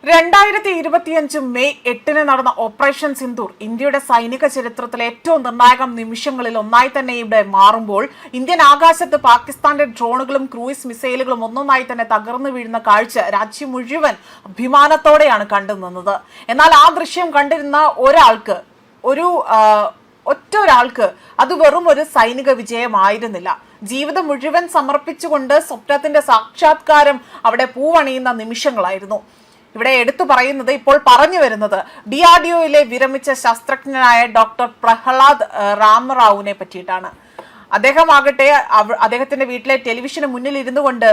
2025 May 8 നടന്ന operation Sindoor ഇന്ത്യയുടെ സൈനിക ചരിത്രത്തിലെ ഏറ്റവും നിർണായക നിമിഷങ്ങളിൽ ഒന്നായി തന്നെ ഇവിടെ മാറുമ്പോൾ ഇന്ത്യൻ ആകാശത്ത് പാകിസ്ഥാന്റെ ഡ്രോണുകളും ക്രൂയിസ് മിസൈലുകളും ഒന്നൊന്നായി തന്നെ തകർന്നു വീഴുന്ന കാഴ്ച രാജ്യം മുഴുവൻ അഭിമാനത്തോടെയാണ് കണ്ടുനിന്നത്. എന്നാൽ ആ ദൃശ്യം കണ്ടിരുന്ന ഒരാൾക്ക് അത് വെറും ഒരു സൈനിക വിജയമായിരുന്നില്ല. ജീവിതം മുഴുവൻ സമർപ്പിച്ചുകൊണ്ട് സ്വപ്നത്തിന്റെ സാക്ഷാത്കാരം അവിടെ പൂവണിയുന്ന നിമിഷങ്ങളായിരുന്നു. ഇവിടെ എടുത്തു പറയുന്നത്, ഇപ്പോൾ പറഞ്ഞു വരുന്നത് DRDOയിലെ വിരമിച്ച ശാസ്ത്രജ്ഞനായ ഡോക്ടർ പ്രഹ്ലാദ് രാമറാവുവിനെ പറ്റിയിട്ടാണ്. അദ്ദേഹത്തിന്റെ വീട്ടിലെ ടെലിവിഷന് മുന്നിൽ ഇരുന്നു കൊണ്ട്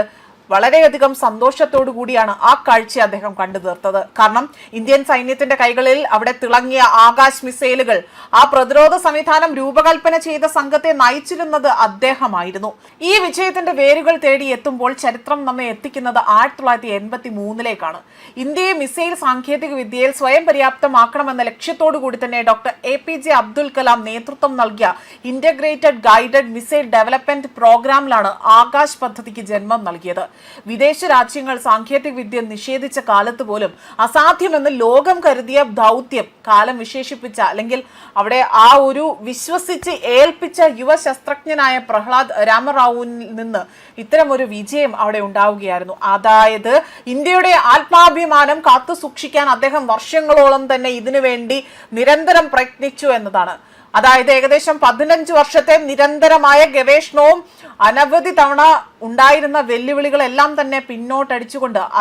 വളരെയധികം സന്തോഷത്തോടു കൂടിയാണ് ആ കാഴ്ച അദ്ദേഹം കണ്ടു തീർത്തത്. കാരണം ഇന്ത്യൻ സൈന്യത്തിന്റെ കൈകളിൽ അവിടെ തിളങ്ങിയ ആകാശ് മിസൈലുകൾ, ആ പ്രതിരോധ സംവിധാനം രൂപകൽപ്പന ചെയ്ത സംഘത്തെ നയിച്ചിരുന്നത് അദ്ദേഹമായിരുന്നു. ഈ വിജയത്തിന്റെ വേരുകൾ തേടി എത്തുമ്പോൾ ചരിത്രം നമ്മെ എത്തിക്കുന്നത് 1983ലേക്കാണ്. ഇന്ത്യയെ മിസൈൽ സാങ്കേതിക വിദ്യയിൽ സ്വയം പര്യാപ്തമാക്കണമെന്ന ലക്ഷ്യത്തോടു കൂടി തന്നെ ഡോക്ടർ APJ അബ്ദുൽ കലാം നേതൃത്വം നൽകിയ ഇന്റഗ്രേറ്റഡ് ഗൈഡഡ് മിസൈൽ ഡെവലപ്മെന്റ് പ്രോഗ്രാമിലാണ് ആകാശ് പദ്ധതിക്ക് ജന്മം നൽകിയത്. വിദേശ രാജ്യങ്ങൾ സാങ്കേതിക വിദ്യ നിഷേധിച്ച കാലത്ത് പോലും അസാധ്യമെന്ന് ലോകം കരുതിയ ദൗത്യം കാലം വിശേഷിപ്പിച്ച, അല്ലെങ്കിൽ അവിടെ ആ ഒരു വിശ്വസിച്ച് ഏൽപ്പിച്ച യുവ ശാസ്ത്രജ്ഞനായ പ്രഹ്ലാദ് രാമറാവുവിൽ നിന്ന് ഇത്തരം ഒരു വിജയം അവിടെ ഉണ്ടാവുകയായിരുന്നു. അതായത് ഇന്ത്യയുടെ ആത്മാഭിമാനം കാത്തു സൂക്ഷിക്കാൻ അദ്ദേഹം വർഷങ്ങളോളം തന്നെ ഇതിനു വേണ്ടി നിരന്തരം പ്രയത്നിച്ചു എന്നതാണ്. അതായത് ഏകദേശം 15 വർഷത്തെ നിരന്തരമായ ഗവേഷണവും അനവധി തവണ ഉണ്ടായിരുന്ന വെല്ലുവിളികളെല്ലാം തന്നെ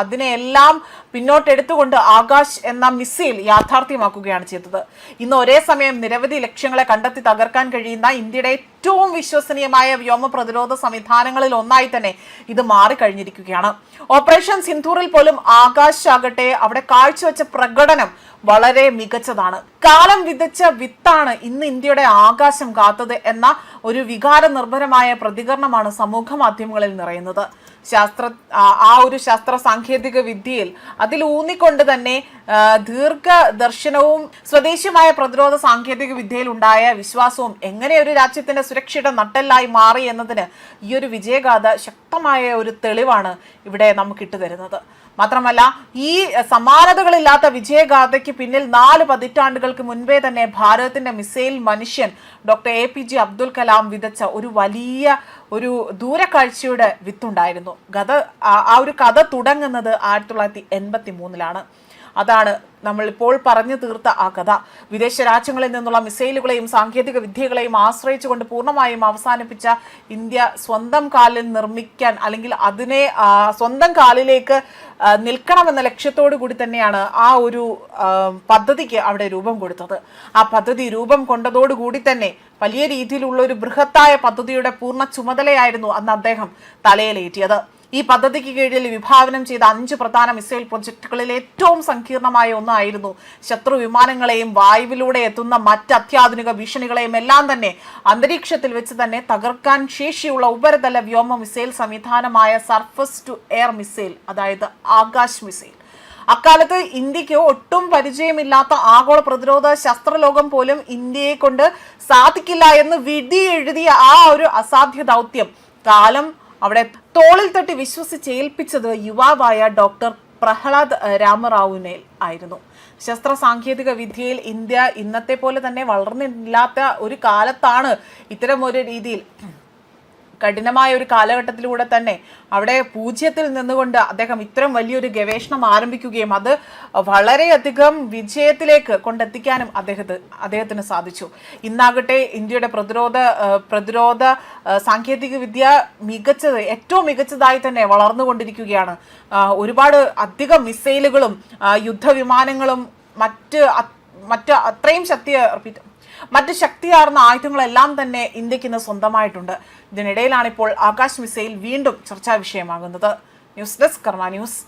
അതിനെയെല്ലാം പിന്നോട്ടെടുത്തുകൊണ്ട് ആകാശ് എന്ന മിസൈൽ യാഥാർത്ഥ്യമാക്കുകയാണ് ചെയ്തത്. ഇന്ന് ഒരേ സമയം നിരവധി ലക്ഷ്യങ്ങളെ കണ്ടെത്തി തകർക്കാൻ കഴിയുന്ന ഇന്ത്യയുടെ ഏറ്റവും വിശ്വസനീയമായ വ്യോമ പ്രതിരോധ സംവിധാനങ്ങളിൽ ഒന്നായി തന്നെ ഇത് മാറിക്കഴിഞ്ഞിരിക്കുകയാണ്. ഓപ്പറേഷൻ സിന്ദൂറിൽ പോലും ആകാശ് ആകട്ടെ അവിടെ കാഴ്ചവെച്ച പ്രകടനം വളരെ മികച്ചതാണ്. കാലം വിതച്ച വിത്താണ് ഇന്ന് ഇന്ത്യയുടെ ആകാശം കാത്തത് എന്ന ഒരു വികാര നിർഭരമായ പ്രതികരണമാണ് സമൂഹ മാധ്യമങ്ങളിൽ നിറയുന്നത്. ശാസ്ത്ര സാങ്കേതിക വിദ്യയിൽ അതിലൂന്നിക്കൊണ്ട് തന്നെ ദീർഘദർശനവും സ്വദേശിയമായ പ്രതിരോധ സാങ്കേതിക വിദ്യയിൽ ഉണ്ടായ വിശ്വാസവും എങ്ങനെ ഒരു രാജ്യത്തിന്റെ സുരക്ഷയുടെ നട്ടെല്ലായി മാറി എന്നതിന് ഈ ഒരു വിജയഗാഥ ശക്തമായ ഒരു തെളിവാണ് ഇവിടെ നമുക്ക് ഇട്ടുതരുന്നത്. മാത്രമല്ല, ഈ സമാനതകളില്ലാത്ത വിജയഗാഥയ്ക്ക് പിന്നിൽ 4 പതിറ്റാണ്ടുകൾക്ക് മുൻപേ തന്നെ ഭാരതത്തിന്റെ മിസൈൽ മനുഷ്യൻ ഡോക്ടർ APJ അബ്ദുൽ കലാം വിതച്ച ഒരു വലിയ ദൂരക്കാഴ്ചയുടെ വിത്തുണ്ടായിരുന്നു. ആ ഒരു കഥ തുടങ്ങുന്നത് 1983ലാണ്. അതാണ് നമ്മൾ ഇപ്പോൾ പറഞ്ഞു തീർത്ത ആ കഥ. വിദേശ രാജ്യങ്ങളിൽ നിന്നുള്ള മിസൈലുകളെയും സാങ്കേതിക വിദ്യകളെയും ആശ്രയിച്ചുകൊണ്ട് പൂർണ്ണമായും അവസാനിപ്പിച്ച ഇന്ത്യ സ്വന്തം കാലിൽ നിർമ്മിക്കാൻ, അല്ലെങ്കിൽ അതിനെ സ്വന്തം കാലിലേക്ക് നിൽക്കണമെന്ന ലക്ഷ്യത്തോടു കൂടി തന്നെയാണ് ആ ഒരു പദ്ധതിക്ക് അവിടെ രൂപം കൊടുത്തത്. ആ പദ്ധതി രൂപം കൊണ്ടതോടുകൂടി തന്നെ വലിയ രീതിയിലുള്ള ഒരു ബൃഹത്തായ പദ്ധതിയുടെ പൂർണ്ണ ചുമതലയായിരുന്നു അന്ന് അദ്ദേഹം തലയിലേറ്റിയത്. ഈ പദ്ധതിക്ക് കീഴിൽ വിഭാവനം ചെയ്ത 5 പ്രധാന മിസൈൽ പ്രൊജക്ടുകളിൽ ഏറ്റവും സങ്കീർണമായ ഒന്നായിരുന്നു ശത്രു വിമാനങ്ങളെയും വായുവിലൂടെ എത്തുന്ന മറ്റ് അത്യാധുനിക ഭീഷണികളെയും എല്ലാം തന്നെ അന്തരീക്ഷത്തിൽ വെച്ച് തന്നെ തകർക്കാൻ ശേഷിയുള്ള ഉപരിതല വ്യോമ മിസൈൽ സംവിധാനമായ സർഫസ് ടു എയർ മിസൈൽ, അതായത് ആകാശ് മിസൈൽ. അക്കാലത്ത് ഇന്ത്യക്ക് ഒട്ടും പരിചയമില്ലാത്ത ആഗോള പ്രതിരോധ ശാസ്ത്രലോകം പോലും ഇന്ത്യയെ കൊണ്ട് സാധിക്കില്ല എന്ന് വിധി എഴുതിയ ആ ഒരു അസാധ്യ ദൗത്യം കാലം അവിടെ തോളിൽ തട്ടി വിശ്വസിച്ചേൽപ്പിച്ചത് യുവാവായ ഡോക്ടർ പ്രഹ്ലാദ് രാമറാവുവിനെ ആയിരുന്നു. ശസ്ത്ര സാങ്കേതിക വിദ്യയിൽ ഇന്ത്യ ഇന്നത്തെ പോലെ തന്നെ വളർന്നില്ലാത്ത ഒരു കാലത്താണ് ഇത്തരം ഒരു രീതിയിൽ കഠിനമായ ഒരു കാലഘട്ടത്തിലൂടെ തന്നെ അവിടെ 0-ൽ നിന്നുകൊണ്ട് അദ്ദേഹം ഇത്തരം വലിയൊരു ഗവേഷണം ആരംഭിക്കുകയും അത് വളരെയധികം വിജയത്തിലേക്ക് കൊണ്ടെത്തിക്കാനും അദ്ദേഹത്തിന് സാധിച്ചു. ഇന്നാകട്ടെ ഇന്ത്യയുടെ പ്രതിരോധ സാങ്കേതിക വിദ്യ ഏറ്റവും മികച്ചതായി തന്നെ വളർന്നുകൊണ്ടിരിക്കുകയാണ്. ഒരുപാട് അധികം മിസൈലുകളും യുദ്ധവിമാനങ്ങളും മറ്റ് ശക്തിയാർന്ന ആയുധങ്ങളെല്ലാം തന്നെ ഇന്ത്യക്ക് ഇന്ന് സ്വന്തമായിട്ടുണ്ട്. ഇതിനിടയിലാണ് ഇപ്പോൾ ആകാശ് മിസൈൽ വീണ്ടും ചർച്ചാ വിഷയമാകുന്നത്. ന്യൂസ് ഡെസ്ക് കർമ്മ ന്യൂസ്.